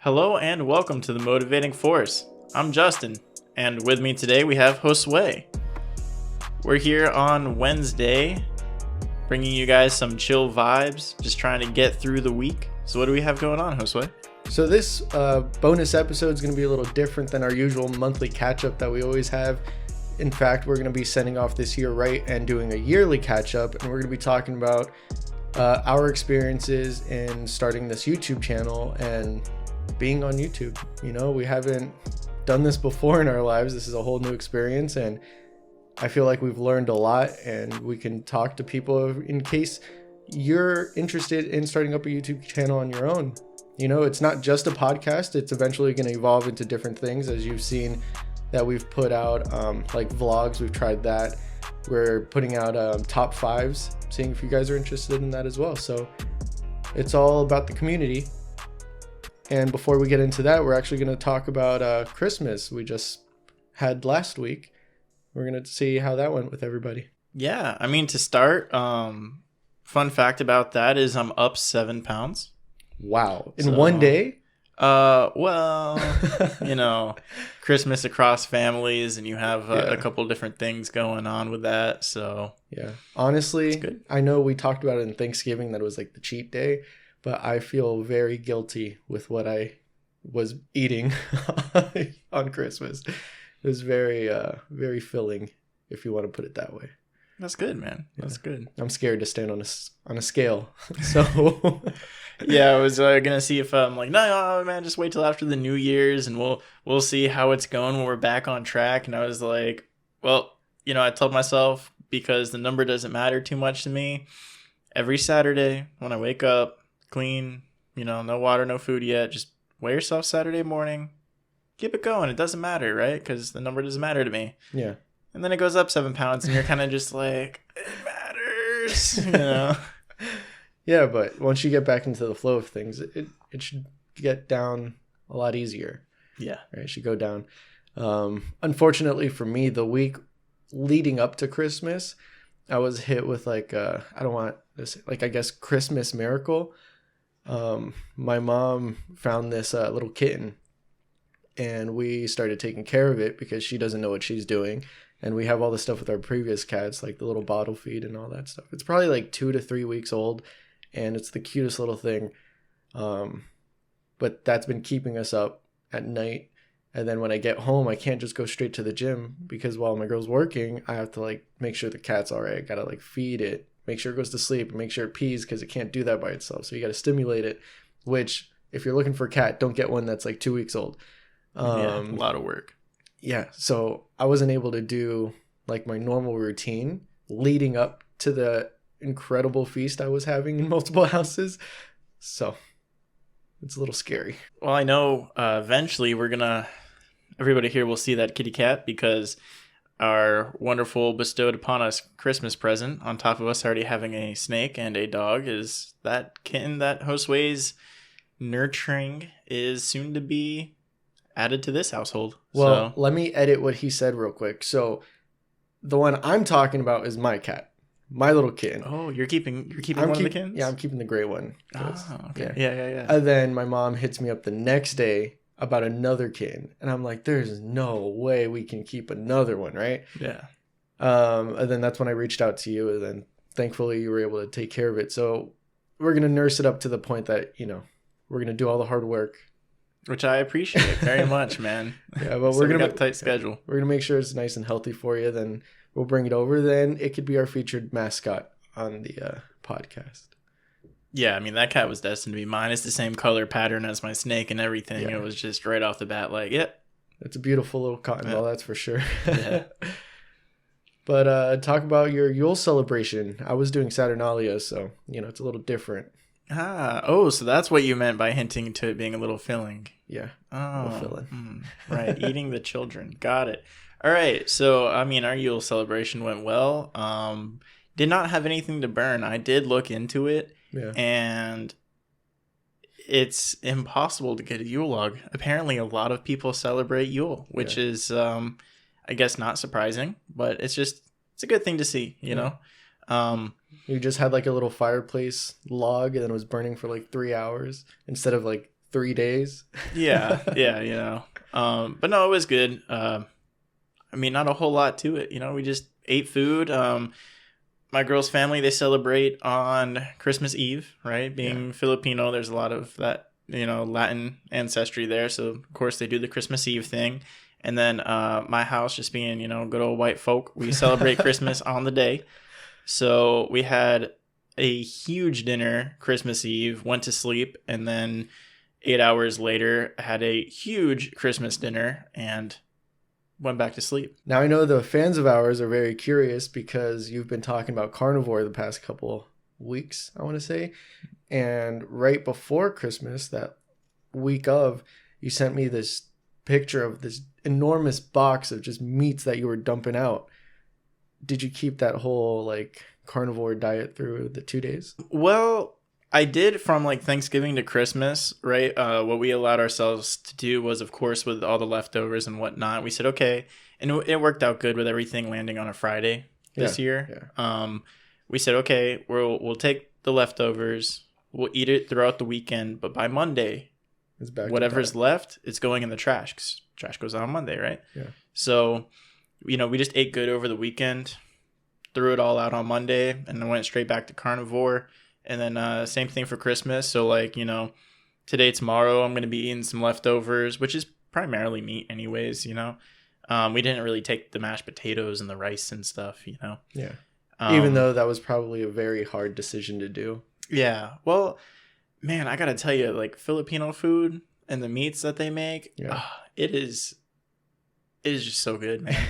Hello and welcome to The Motivating Force. I'm Justin, and with me today we have Josue. We're here on Wednesday, bringing you guys some chill vibes, just trying to get through the week. So what do we have going on, Josue? So this bonus episode is going to be a little different than our usual monthly catch-up that we always have. In fact, we're going to be sending off this year right and doing a yearly catch-up, and we're going to be talking about our experiences in starting this YouTube channel and being on YouTube. You know, we haven't done this before in our lives. This is a whole new experience, and I feel like we've learned a lot, and we can talk to people in case you're interested in starting up a YouTube channel on your own. You know, it's not just a podcast. It's eventually going to evolve into different things, as you've seen that we've put out like vlogs. We've tried that. We're putting out top fives, seeing if you guys are interested in that as well. So it's all about the community. And before we get into that, we're actually going to talk about Christmas we just had last week. We're going to see how that went with everybody. Yeah, I mean, to start, fun fact about that is I'm up 7 pounds. Wow. In one day? Well, you know, Christmas across families, and you have a couple different things going on with that. So yeah, honestly, I know we talked about it in Thanksgiving that it was like the cheat day, but I feel very guilty with what I was eating on Christmas. It was very, very filling, if you want to put it that way. That's good, man. That's good. I'm scared to stand on a scale. So yeah, I was gonna see if I'm like, no, man, just wait till after the New Year's, and we'll see how it's going when we're back on track. And I was like, well, you know, I told myself, because the number doesn't matter too much to me, every Saturday when I wake up, clean, you know, no water, no food yet, just weigh yourself Saturday morning, keep it going. It doesn't matter, right? Because the number doesn't matter to me. Yeah. And then it goes up 7 pounds, and you're kind of just like, it matters, you know? Yeah, but once you get back into the flow of things, it should get down a lot easier. Yeah. Right? It should go down. Unfortunately for me, the week leading up to Christmas, I was hit with like, I don't want this, like, I guess, Christmas miracle. My mom found this little kitten, and we started taking care of it because she doesn't know what she's doing. And we have all the stuff with our previous cats, like the little bottle feed and all that stuff. It's probably like 2 to 3 weeks old, and it's the cutest little thing. But that's been keeping us up at night. And then when I get home, I can't just go straight to the gym, because while my girl's working, I have to like make sure the cat's all right. I got to like feed it, make sure it goes to sleep, and make sure it pees, because it can't do that by itself. So you got to stimulate it, which if you're looking for a cat, don't get one that's like 2 weeks old. Yeah, a lot of work. Yeah, so I wasn't able to do like my normal routine leading up to the incredible feast I was having in multiple houses. So it's a little scary. Well, I know eventually everybody here will see that kitty cat, because our wonderful bestowed upon us Christmas present, on top of us already having a snake and a dog, is that kitten that Josue's nurturing is soon to be added to this household. Well, let me edit what he said real quick. So the one I'm talking about is my cat, my little kitten. Oh, you're keeping one of the kittens? Yeah, I'm keeping the gray one. Oh, okay. Yeah. And then my mom hits me up the next day about another kitten, and I'm like, there's no way we can keep another one, right? Yeah. And then that's when I reached out to you, and then thankfully you were able to take care of it. So we're gonna nurse it up to the point that, you know, we're gonna do all the hard work. Which I appreciate very much, man. Yeah, but we're gonna got a tight schedule. We're gonna make sure it's nice and healthy for you. Then we'll bring it over. Then it could be our featured mascot on the podcast. Yeah, I mean, that cat was destined to be mine. It's the same color pattern as my snake and everything. Yeah. It was just right off the bat, like, yep. It's a beautiful little cotton ball, that's for sure. Yeah. But talk about your Yule celebration. I was doing Saturnalia, so you know it's a little different. So that's what you meant by hinting to it being a little filling. Yeah. Oh, filling. Right. Eating the children. Got it. All right. So, I mean, our Yule celebration went well. Did not have anything to burn. I did look into it. Yeah. And it's impossible to get a Yule log. Apparently, a lot of people celebrate Yule, which is, I guess, not surprising. But it's a good thing to see, you know? You just had like a little fireplace log and then it was burning for like 3 hours instead of like 3 days. Yeah. But no, it was good. I mean, not a whole lot to it. We just ate food. My girl's family, they celebrate on Christmas Eve, right? Being Filipino, there's a lot of that, Latin ancestry there. So, of course, they do the Christmas Eve thing. And then my house, just being, good old white folk, we celebrate Christmas on the day. So we had a huge dinner Christmas Eve, went to sleep, and then 8 hours later had a huge Christmas dinner and went back to sleep. Now, I know the fans of ours are very curious because you've been talking about carnivore the past couple weeks, I want to say. And right before Christmas, that week of, you sent me this picture of this enormous box of just meats that you were dumping out. Did you keep that whole carnivore diet through the 2 days? Well, I did from Thanksgiving to Christmas, right? What we allowed ourselves to do was, of course, with all the leftovers and whatnot, we said, okay, and it worked out good with everything landing on a Friday this year. Yeah. We said, okay, we'll take the leftovers, we'll eat it throughout the weekend, but by Monday, it's back whatever's left, it's going in the trash, 'cause trash goes out on Monday, right? Yeah. So, we just ate good over the weekend, threw it all out on Monday, and then went straight back to carnivore. And then same thing for Christmas. So today, tomorrow, I'm going to be eating some leftovers, which is primarily meat anyways, We didn't really take the mashed potatoes and the rice and stuff, Yeah. Even though that was probably a very hard decision to do. Yeah. Well, man, I got to tell you, Filipino food and the meats that they make, it is just so good, man.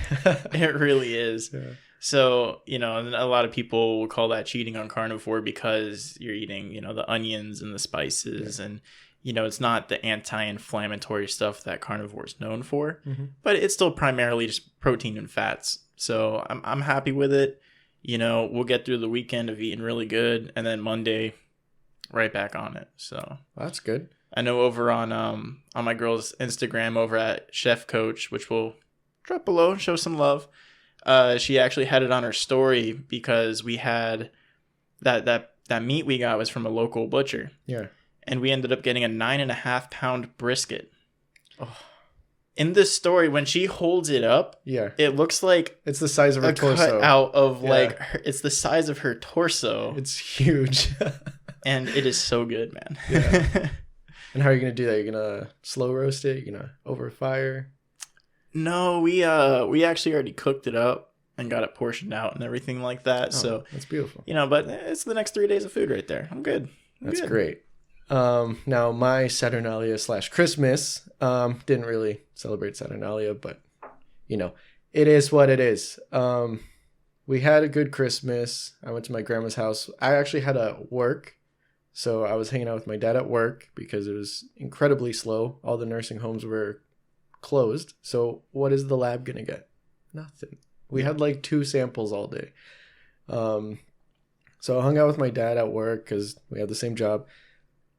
It really is. Yeah. So, and a lot of people will call that cheating on carnivore because you're eating, the onions and the spices and, it's not the anti-inflammatory stuff that carnivore is known for, but it's still primarily just protein and fats. So I'm happy with it. We'll get through the weekend of eating really good and then Monday right back on it. So that's good. I know over on my girl's Instagram over at Chef Coach, which we'll drop below, show some love. She actually had it on her story because we had that meat we got was from a local butcher. Yeah. And we ended up getting a 9.5 pound brisket. Oh. In this story, when she holds it up, it looks like it's the size of her torso. Cut out of it's the size of her torso. It's huge. And it is so good, man. Yeah. And how are you gonna do that? You're gonna slow roast it? You're gonna over fire? No, we actually already cooked it up and got it portioned out and everything like that. So that's beautiful. But it's the next 3 days of food right there. I'm good. That's great. Now my Saturnalia / Christmas didn't really celebrate Saturnalia, but it is what it is. We had a good Christmas. I went to my grandma's house. I actually had to work, so I was hanging out with my dad at work because it was incredibly slow. All the nursing homes were closed. So what is the lab gonna get? Nothing. We had 2 samples all day. So I hung out with my dad at work because we had the same job.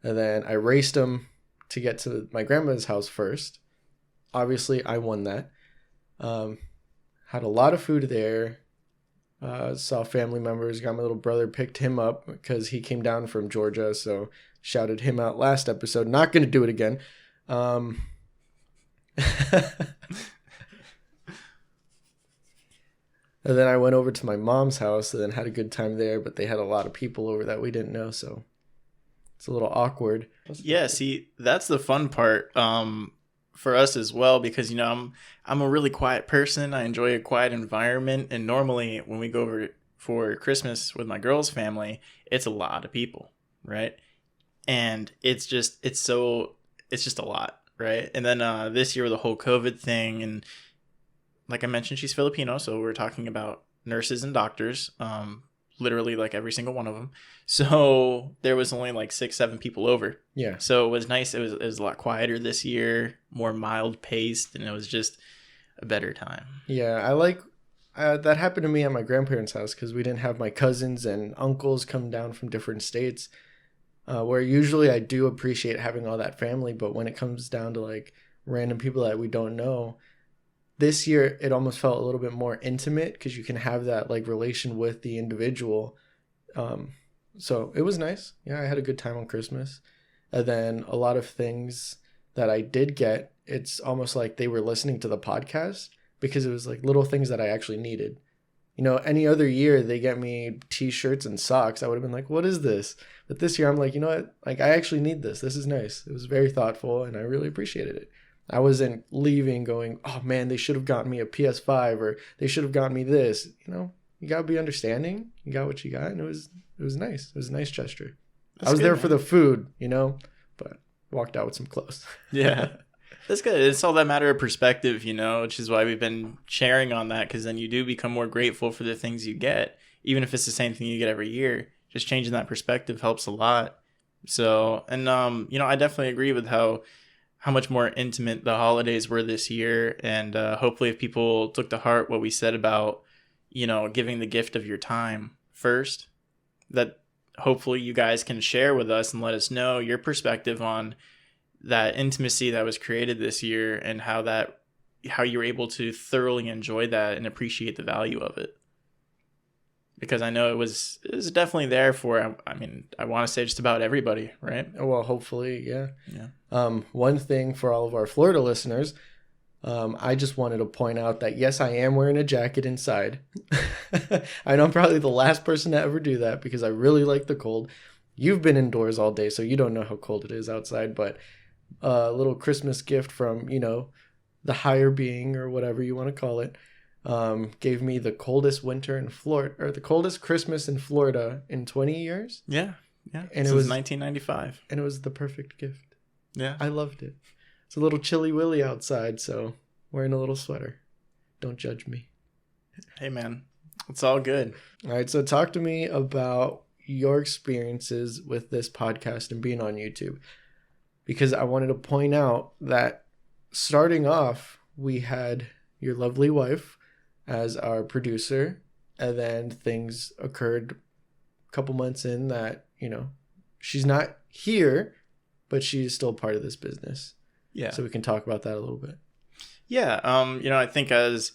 And then I raced him to get to my grandma's house first. Obviously, I won that. Had a lot of food there. Saw family members. Got my little brother, picked him up because he came down from Georgia. So shouted him out last episode. Not going to do it again. And then I went over to my mom's house and then had a good time there. But they had a lot of people over that we didn't know. So it's a little awkward. Yeah, see, that's the fun part for us as well because, I'm a really quiet person. I enjoy a quiet environment. And normally when we go over for Christmas with my girl's family, it's a lot of people, right? And it's just a lot, right? And then this year with the whole COVID thing, and like I mentioned, she's Filipino, so we're talking about nurses and doctors, literally every single one of them. So there was only 6-7 people over. Yeah. So it was nice. It was a lot quieter this year, more mild paced, and it was just a better time. Yeah, I like that happened to me at my grandparents' house because we didn't have my cousins and uncles come down from different states. Where usually I do appreciate having all that family, but when it comes down to random people that we don't know, this year it almost felt a little bit more intimate because you can have that relation with the individual. So it was nice. Yeah, I had a good time on Christmas. And then a lot of things that I did get, it's almost like they were listening to the podcast because it was like little things that I actually needed. You know, any other year they get me t-shirts and socks, I would have been like, what is this? But this year I'm like, you know what? Like, I actually need this. This is nice. It was very thoughtful and I really appreciated it. I wasn't leaving going, oh man, they should have gotten me a PS5 or they should have gotten me this. You know, you got to be understanding. You got what you got. And it was nice. It was a nice gesture. I was good, there, man, for the food, you know, but walked out with some clothes. Yeah. That's good. It's all that matter of perspective, you know, which is why we've been sharing on that, because then you do become more grateful for the things you get, even if it's the same thing you get every year. Just changing that perspective helps a lot. So, and, you know, I definitely agree with how much more intimate the holidays were this year. And hopefully if people took to heart what we said about, you know, giving the gift of your time first, that hopefully you guys can share with us and let us know your perspective on that intimacy that was created this year and how you were able to thoroughly enjoy that and appreciate the value of it. Because I know it was definitely there for, I mean, I want to say just about everybody, right? Well, hopefully, yeah. Yeah. One thing for all of our Florida listeners, I just wanted to point out that, yes, I am wearing a jacket inside. I know I'm probably the last person to ever do that because I really like the cold. You've been indoors all day, so you don't know how cold it is outside, but a little Christmas gift from, you know, the higher being or whatever you want to call it, gave me the coldest winter in Florida, or the coldest Christmas in Florida in 20 years. Yeah. And it was 1995. And it was the perfect gift. Yeah. I loved it. It's a little chilly willy outside, so wearing a little sweater. Don't judge me. Hey, man. It's all good. All right, so talk to me about your experiences with this podcast and being on YouTube. Because I wanted to point out that starting off, we had your lovely wife as our producer, and then things occurred a couple months in that, you know, she's not here, but she's still part of this business. Yeah. So we can talk about that a little bit. Yeah. You know, I think as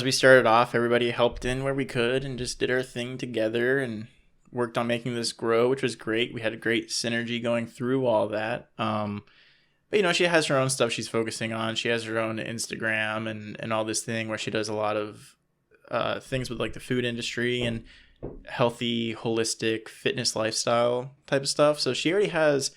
we started off, everybody helped in where we could and just did our thing together and worked on making this grow, which was great. We had a great synergy going through all that. But, you know, she has her own stuff she's focusing on. She has her own Instagram and all this thing where she does a lot of things with like the food industry and healthy, holistic fitness lifestyle type of stuff. So she already has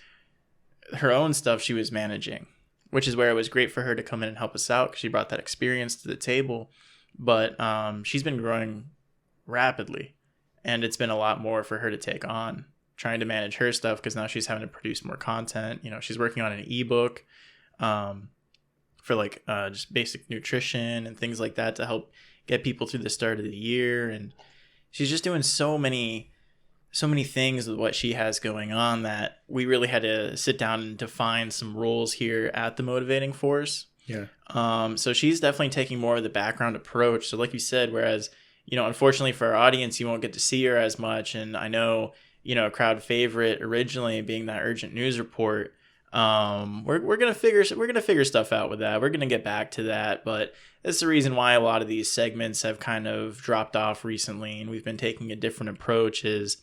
her own stuff she was managing, which is where it was great for her to come in and help us out because she brought that experience to the table. But she's been growing rapidly. And it's been a lot more for her to take on, trying to manage her stuff because now she's having to produce more content. You know, she's working on an ebook for like just basic nutrition and things like that to help get people through the start of the year. And she's just doing so many things with what she has going on that we really had to sit down and define some roles here at the Motivating Force. Yeah. So she's definitely taking more of the background approach. So like you said, whereas, you know, unfortunately for our audience, you won't get to see her as much. And I know, you know, a crowd favorite originally being that urgent news report. We're gonna figure stuff out with that. We're gonna get back to that, but that's the reason why a lot of these segments have kind of dropped off recently, and we've been taking a different approach. Is,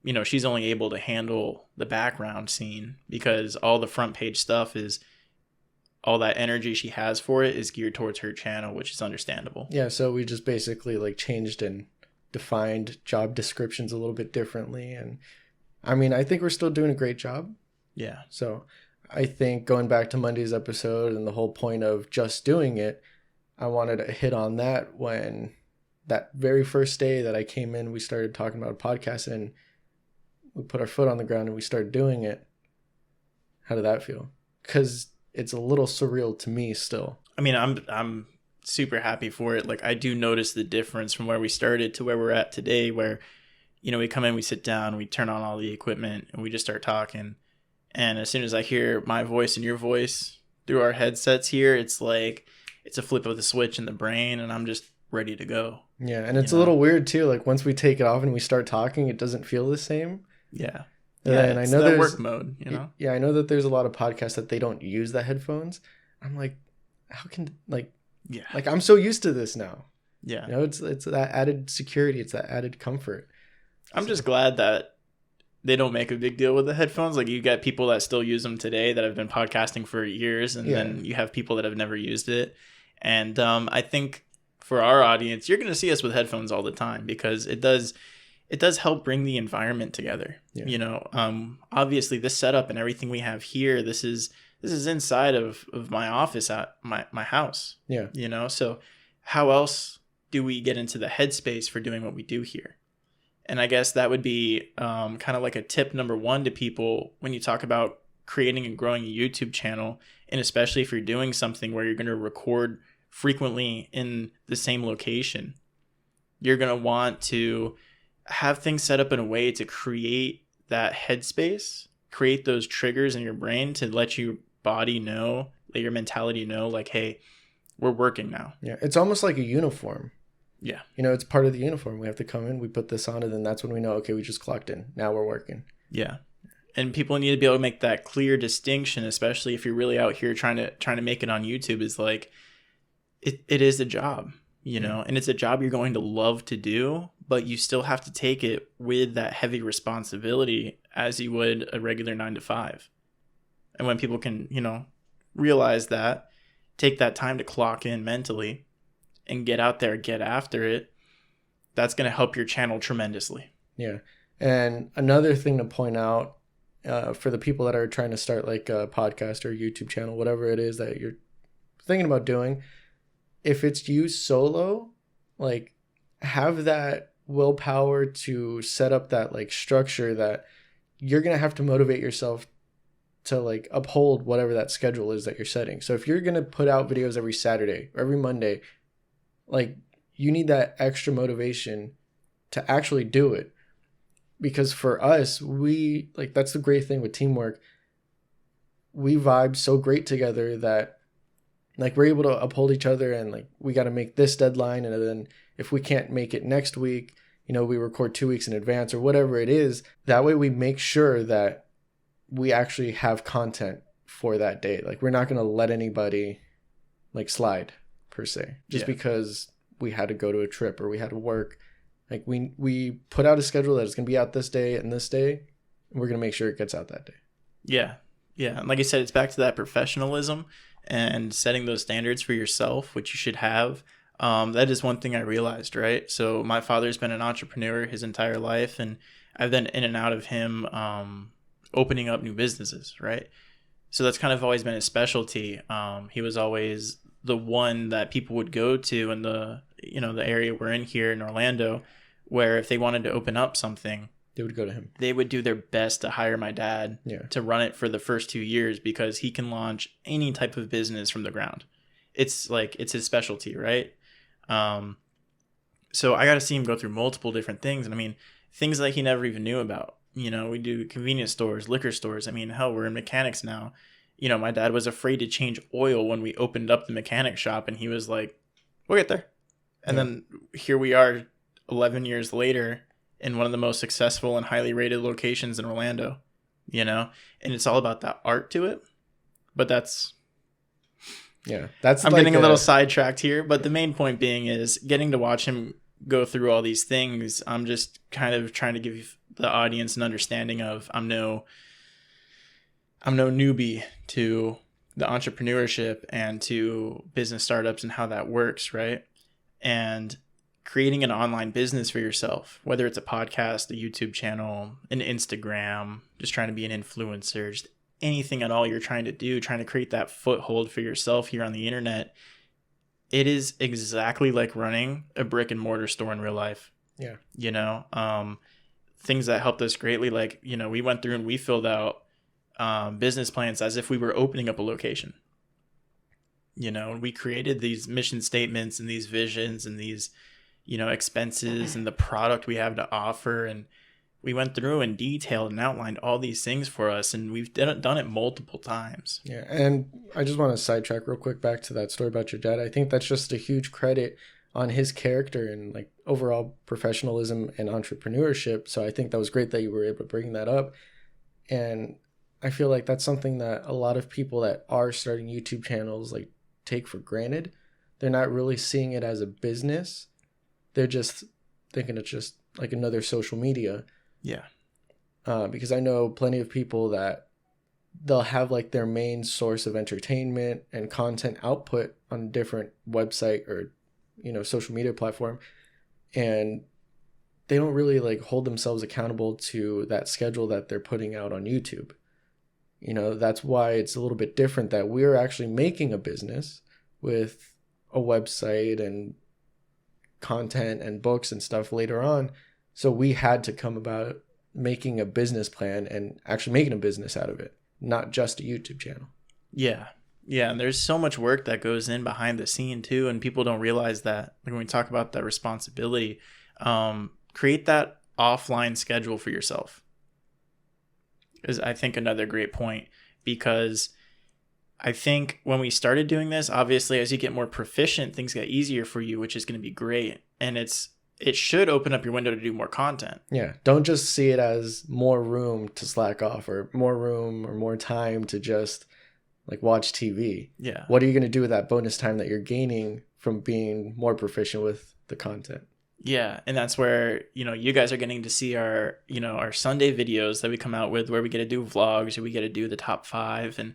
you know, she's only able to handle the background scene because all the front page stuff is. All that energy she has for it is geared towards her channel, which is understandable. Yeah, so we just basically like changed and defined job descriptions a little bit differently. And I mean, I think we're still doing a great job. Yeah. So I think going back to Monday's episode and the whole point of just doing it, I wanted to hit on that when that very first day that I came in, we started talking about a podcast and we put our foot on the ground and we started doing it. How did that feel? Because it's a little surreal to me still. I mean, I'm super happy for it. Like, I do notice the difference from where we started to where we're at today, where, you know, we come in, we sit down, we turn on all the equipment, and we just start talking. And as soon as I hear my voice and your voice through our headsets here, it's like it's a flip of the switch in the brain, and I'm just ready to go. Yeah, and it's a little weird too. Like, once we take it off and we start talking, it doesn't feel the same. Yeah. Yeah, and I know there's work mode, you know. Yeah, I know that there's a lot of podcasts that they don't use the headphones. I'm like, how can like I'm so used to this now. Yeah. You know, it's that added security, it's that added comfort. I'm just glad that they don't make a big deal with the headphones. Like you got people that still use them today that have been podcasting for years, and then you have people that have never used it. And I think for our audience, you're going to see us with headphones all the time because it does help bring the environment together. Yeah. You know, obviously this setup and everything we have here, this is inside of my office at my house. Yeah. You know, so how else do we get into the headspace for doing what we do here? And I guess that would be kind of like a tip number one to people when you talk about creating and growing a YouTube channel, and especially if you're doing something where you're going to record frequently in the same location, you're going to want to have things set up in a way to create that headspace, create those triggers in your brain to let your body know, let your mentality know, like, hey, we're working now. Yeah, it's almost like a uniform. Yeah. You know, it's part of the uniform. We have to come in, we put this on, and then that's when we know, okay, we just clocked in. Now we're working. Yeah. And people need to be able to make that clear distinction, especially if you're really out here trying to make it on YouTube, is like, it is a job, you know, and it's a job you're going to love to do, but you still have to take it with that heavy responsibility as you would a regular 9 to 5. And when people can, you know, realize that, take that time to clock in mentally and get out there, get after it, that's going to help your channel tremendously. Yeah. And another thing to point out for the people that are trying to start like a podcast or YouTube channel, whatever it is that you're thinking about doing, if it's you solo, like have that willpower to set up that like structure that you're going to have to motivate yourself to like uphold whatever that schedule is that you're setting. So if you're going to put out videos every Saturday or every Monday, like you need that extra motivation to actually do it. Because for us, we like, that's the great thing with teamwork. We vibe so great together that like we're able to uphold each other, and like we got to make this deadline, and then if we can't make it next week, you know, we record 2 weeks in advance or whatever it is. That way we make sure that we actually have content for that day. Like we're not going to let anybody like slide per se, just because we had to go to a trip or we had to work. Like we put out a schedule that it's going to be out this day and this day, and we're going to make sure it gets out that day. Yeah. Yeah. And like I said, it's back to that professionalism and setting those standards for yourself, which you should have. That is one thing I realized, right? So my father's been an entrepreneur his entire life, and I've been in and out of him opening up new businesses, right? So that's kind of always been his specialty. He was always the one that people would go to in the area we're in here in Orlando, where if they wanted to open up something, they would go to him. They would do their best to hire my dad to run it for the first 2 years, because he can launch any type of business from the ground. It's his specialty, right? So I got to see him go through multiple different things. And I mean, things that he never even knew about. You know, we do convenience stores, liquor stores. I mean, hell, we're in mechanics now. You know, my dad was afraid to change oil when we opened up the mechanic shop, and he was like, we'll get there. And then here we are 11 years later in one of the most successful and highly rated locations in Orlando, you know, and it's all about that art to it. But that's I'm getting a little sidetracked here, but the main point being is getting to watch him go through all these things. I'm just kind of trying to give the audience an understanding of I'm no newbie to the entrepreneurship and to business startups and how that works, right? And creating an online business for yourself, whether it's a podcast, a YouTube channel, an Instagram, just trying to be an influencer, just anything at all you're trying to do, trying to create that foothold for yourself here on the internet, it is exactly like running a brick and mortar store in real life. Yeah. You know, things that helped us greatly, like, you know, we went through and we filled out business plans as if we were opening up a location. You know, we created these mission statements and these visions and these, you know, expenses and the product we have to offer. And we went through and detailed and outlined all these things for us. And we've done it multiple times. Yeah. And I just want to sidetrack real quick back to that story about your dad. I think that's just a huge credit on his character and like overall professionalism and entrepreneurship. So I think that was great that you were able to bring that up. And I feel like that's something that a lot of people that are starting YouTube channels like take for granted. They're not really seeing it as a business. They're just thinking it's just like another social media. Yeah. because I know plenty of people that they'll have like their main source of entertainment and content output on a different website or, social media platform. And they don't really like hold themselves accountable to that schedule that they're putting out on YouTube. That's why it's a little bit different, that we're actually making a business with a website and content and books and stuff later on. So we had to come about making a business plan and actually making a business out of it, not just a YouTube channel. Yeah. Yeah. And there's so much work that goes in behind the scene too. And people don't realize that. Like when we talk about that responsibility, create that offline schedule for yourself is, I think, another great point, because I think when we started doing this, obviously, as you get more proficient, things get easier for you, which is going to be great. And it should open up your window to do more content. Yeah. Don't just see it as more room to slack off, or more room or more time to just like watch TV. Yeah. What are you going to do with that bonus time that you're gaining from being more proficient with the content? Yeah. And that's where, you guys are getting to see our Sunday videos that we come out with, where we get to do vlogs, or we get to do the top 5, and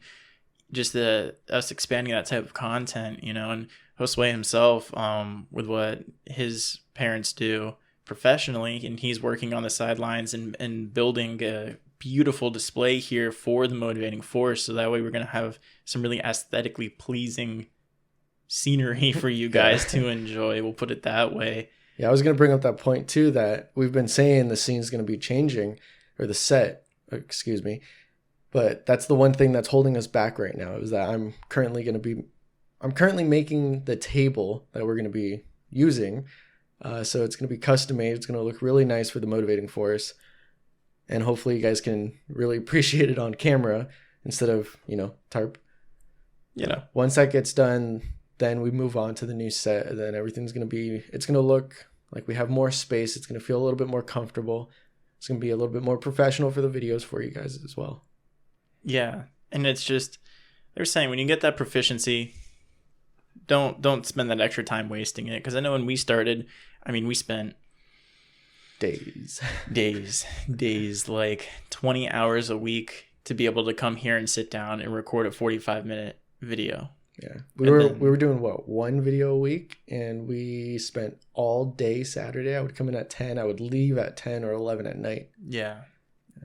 just us expanding that type of content, and Josue himself, with what his parents do professionally, and he's working on the sidelines and building a beautiful display here for the Motivating Force. So that way we're going to have some really aesthetically pleasing scenery for you guys to enjoy. We'll put it that way. Yeah, I was going to bring up that point too, that we've been saying the scene's going to be changing, or the set, excuse me. But that's the one thing that's holding us back right now, is that I'm currently making the table that we're going to be using. So it's going to be custom made. It's going to look really nice for the Motivating Force. And hopefully you guys can really appreciate it on camera instead of, tarp. Once that gets done, then we move on to the new set. And then everything's going to look like we have more space. It's going to feel a little bit more comfortable. It's going to be a little bit more professional for the videos for you guys as well. Yeah. And it's just, they're saying when you get that proficiency, don't spend that extra time wasting it. Because I know when we started, we spent days, like 20 hours a week to be able to come here and sit down and record a 45-minute video. Yeah. We were doing one video a week, and we spent all day Saturday. I would come in at 10. I would leave at 10 or 11 at night. Yeah.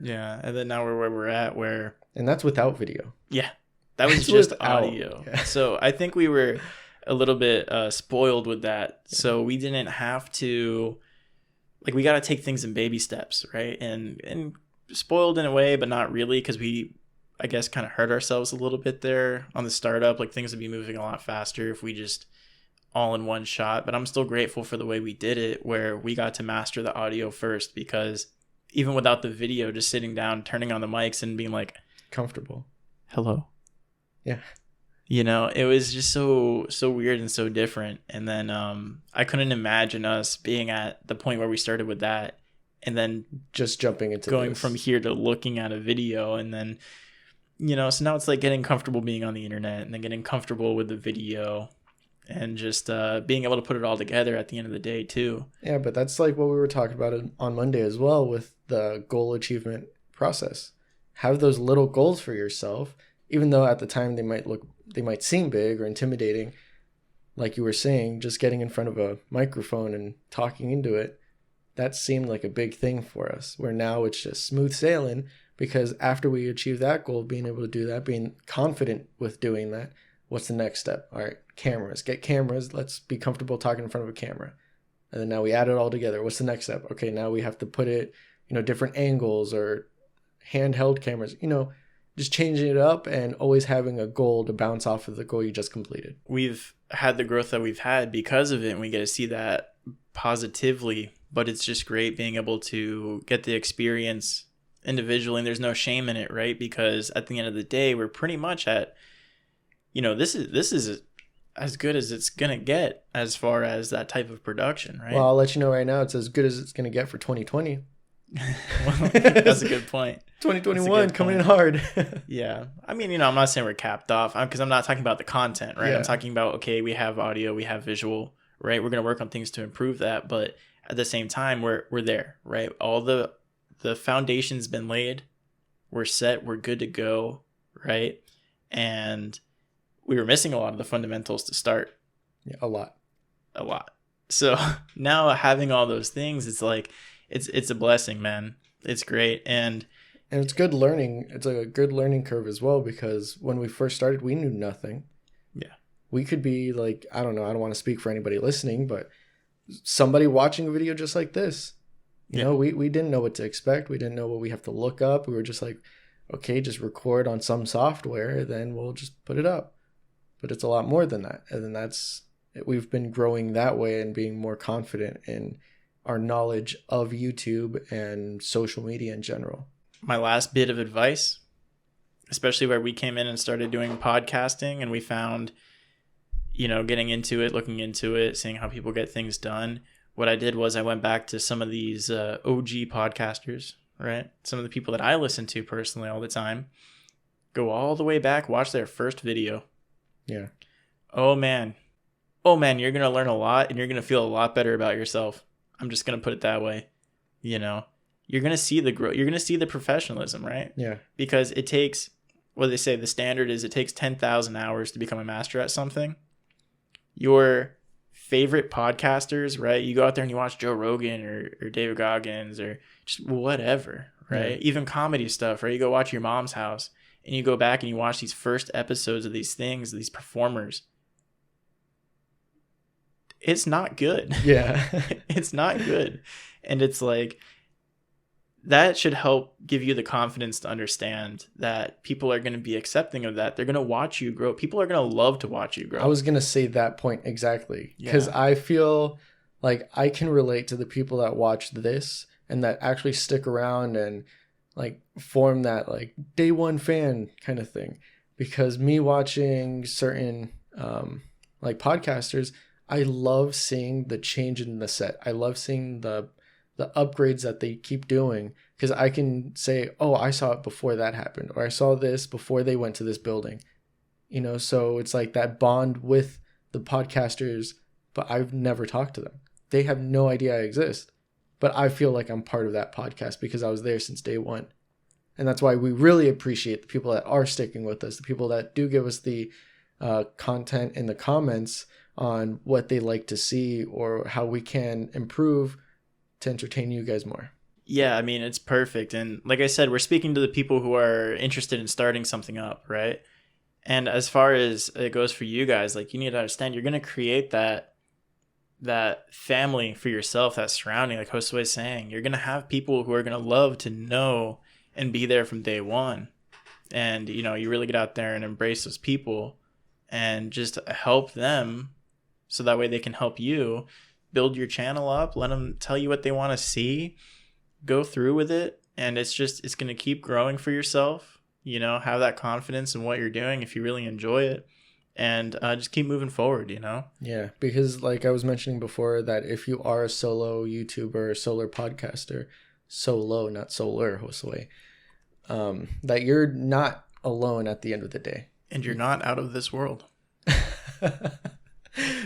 Yeah. And then now we're where we're at, where... And that's without video. Yeah. That was just audio. Yeah. So I think we were a little bit spoiled with that. Yeah. So we didn't have to... Like, we got to take things in baby steps, right? And spoiled in a way, but not really, because we, I guess, kind of hurt ourselves a little bit there on the startup. Like, things would be moving a lot faster if we just all in one shot. But I'm still grateful for the way we did it, where we got to master the audio first, because even without the video, just sitting down, turning on the mics and being like... Comfortable. Hello. Yeah. It was just so weird and so different. And then I couldn't imagine us being at the point where we started with that, and then just jumping into going from here to looking at a video. And then, so now it's like getting comfortable being on the internet, and then getting comfortable with the video, and just being able to put it all together at the end of the day too. Yeah, but that's like what we were talking about on Monday as well, with the goal achievement process. Have those little goals for yourself, even though at the time they might seem big or intimidating. Like you were saying, just getting in front of a microphone and talking into it, that seemed like a big thing for us, where now it's just smooth sailing, because after we achieve that goal, being able to do that, being confident with doing that, what's the next step? All right, cameras. Get cameras. Let's be comfortable talking in front of a camera. And then now we add it all together. What's the next step? Okay, now we have to put it, different angles or handheld cameras, just changing it up and always having a goal to bounce off of the goal you just completed. We've had the growth that we've had because of it, and we get to see that positively, but it's just great being able to get the experience individually, and there's no shame in it, right? Because at the end of the day, we're pretty much at, this is as good as it's going to get as far as that type of production, right? Well, I'll let you know right now, it's as good as it's going to get for 2020. Well, that's a good point. 2021 coming in hard. Yeah. I'm not saying we're capped off, because I'm not talking about the content, right? Yeah. I'm talking about, okay, we have audio, we have visual, right? We're going to work on things to improve that. But at the same time, we're there, right? All the the foundation's been laid. We're set. We're good to go, right? And we were missing a lot of the fundamentals to start. Yeah, a lot. So now having all those things, it's like it's a blessing, man. It's great. And it's good learning. It's a good learning curve as well, because when we first started, we knew nothing. Yeah. We could be like, I don't know, I don't want to speak for anybody listening, but somebody watching a video just like this. You know, we didn't know what to expect. We didn't know what we have to look up. We were just like, okay, just record on some software, then we'll just put it up. But it's a lot more than that. And then we've been growing that way and being more confident in our knowledge of YouTube and social media in general. My last bit of advice, especially where we came in and started doing podcasting and we found, getting into it, looking into it, seeing how people get things done. What I did was I went back to some of these OG podcasters, right? Some of the people that I listen to personally all the time. Go all the way back, watch their first video. Yeah. Oh man, you're going to learn a lot and you're going to feel a lot better about yourself. I'm just going to put it that way. You're going to see the growth. You're going to see the professionalism, right? Yeah. Because it takes, what they say, the standard is it takes 10,000 hours to become a master at something. Your favorite podcasters, right? You go out there and you watch Joe Rogan or David Goggins or just whatever, right? Yeah. Even comedy stuff, right? You go watch Your Mom's House and you go back and you watch these first episodes of these things, these performers. It's not good. Yeah. It's not good. And it's like, that should help give you the confidence to understand that people are going to be accepting of that. They're going to watch you grow. People are going to love to watch you grow. I was going to say that point exactly. Because I feel like I can relate to the people that watch this and that actually stick around and like form that like day one fan kind of thing. Because me watching certain like podcasters, I love seeing the change in the set. I love seeing the upgrades that they keep doing, because I can say, oh, I saw it before that happened, or I saw this before they went to this building, so it's like that bond with the podcasters, but I've never talked to them. They have no idea I exist, but I feel like I'm part of that podcast because I was there since day one. And that's why we really appreciate the people that are sticking with us, the people that do give us the content in the comments on what they like to see or how we can improve to entertain you guys more. Yeah, I mean, it's perfect. And like I said, we're speaking to the people who are interested in starting something up, right? And as far as it goes for you guys, like, you need to understand, you're going to create that family for yourself, that surrounding, like Josue is saying. You're going to have people who are going to love to know and be there from day one. And, you really get out there and embrace those people and just help them so that way they can help you. Build your channel up, let them tell you what they want to see, go through with it, and it's going to keep growing for yourself. Have that confidence in what you're doing if you really enjoy it, and just keep moving forward. Yeah, because like I was mentioning before, that if you are a solo YouTuber, solar podcaster, solo, not solar, Josue, that you're not alone at the end of the day, and you're not out of this world.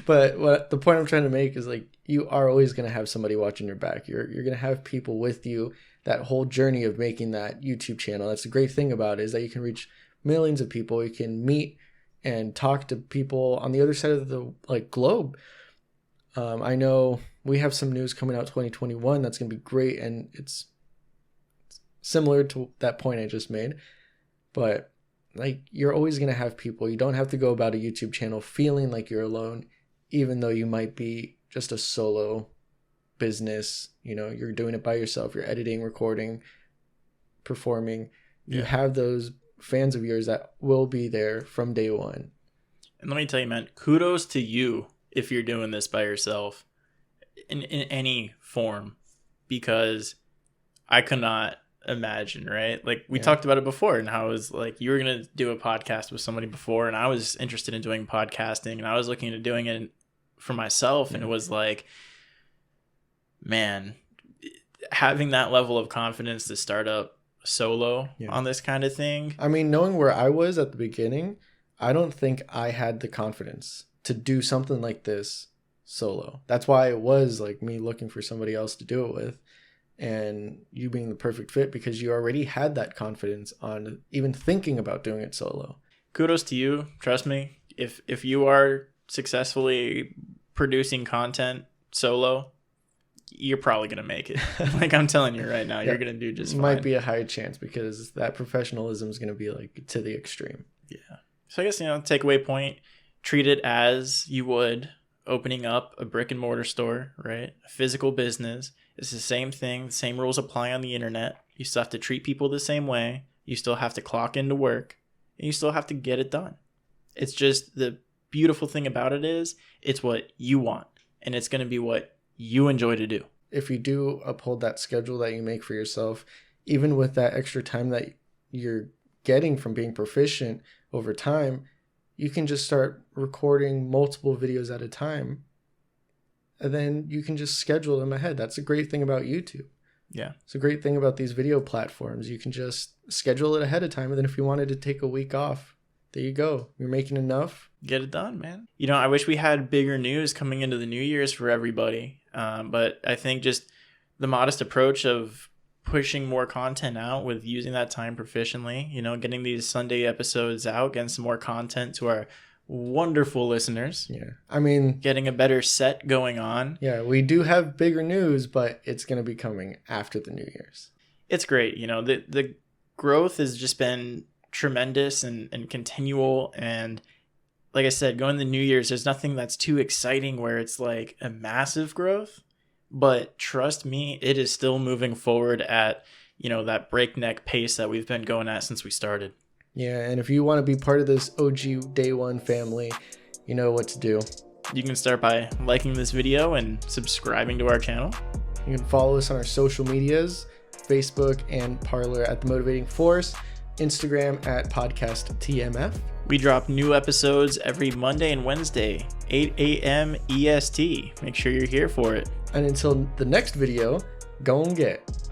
But what the point I'm trying to make is, like, you are always going to have somebody watching your back. You're going to have people with you that whole journey of making that YouTube channel. That's the great thing about it, is that you can reach millions of people. You can meet and talk to people on the other side of the globe. I know we have some news coming out 2021 that's going to be great, and it's similar to that point I just made. But like, you're always going to have people. You don't have to go about a YouTube channel feeling like you're alone, even though you might be just a solo business. You're doing it by yourself. You're editing, recording, performing. You have those fans of yours that will be there from day one. And let me tell you, man, kudos to you if you're doing this by yourself in any form, because I could not imagine, right? Like, we talked about it before, and how it was like you were going to do a podcast with somebody before, and I was interested in doing podcasting, and I was looking into doing it for myself, and it was like, man, having that level of confidence to start up solo on this kind of thing. I mean, knowing where I was at the beginning, I don't think I had the confidence to do something like this solo. That's why it was like me looking for somebody else to do it with. and you being the perfect fit because you already had that confidence on even thinking about doing it solo. Kudos to you. Trust me, if you are successfully producing content solo, you're probably gonna make it. Like, I'm telling you right now, you're gonna do just fine. Might be a high chance because that professionalism is gonna be like to the extreme. Yeah. So I guess, takeaway point, treat it as you would opening up a brick and mortar store, right? A physical business. It's the same thing. The same rules apply on the internet. You still have to treat people the same way. You still have to clock into work, and you still have to get it done. It's just, the beautiful thing about it is it's what you want, and it's going to be what you enjoy to do. If you do uphold that schedule that you make for yourself, even with that extra time that you're getting from being proficient over time, you can just start recording multiple videos at a time, and then you can just schedule them ahead. That's a great thing about YouTube. Yeah. It's a great thing about these video platforms. You can just schedule it ahead of time, and then if you wanted to take a week off, there you go. You're making enough. Get it done, man. I wish we had bigger news coming into the New Year's for everybody. But I think just the modest approach of pushing more content out with using that time proficiently, getting these Sunday episodes out, getting some more content to our wonderful listeners. Yeah. I mean, getting a better set going on. Yeah, we do have bigger news, but it's going to be coming after the New Year's. It's great. The growth has just been tremendous and continual. And like I said, going to the New Year's, there's nothing that's too exciting where it's like a massive growth. But trust me, it is still moving forward at, that breakneck pace that we've been going at since we started. Yeah, and if you want to be part of this OG Day One family, you know what to do. You can start by liking this video and subscribing to our channel. You can follow us on our social medias, Facebook and Parler at The Motivating Force, Instagram at Podcast TMF. We drop new episodes every Monday and Wednesday, 8 a.m. EST. Make sure you're here for it. And until the next video, go and get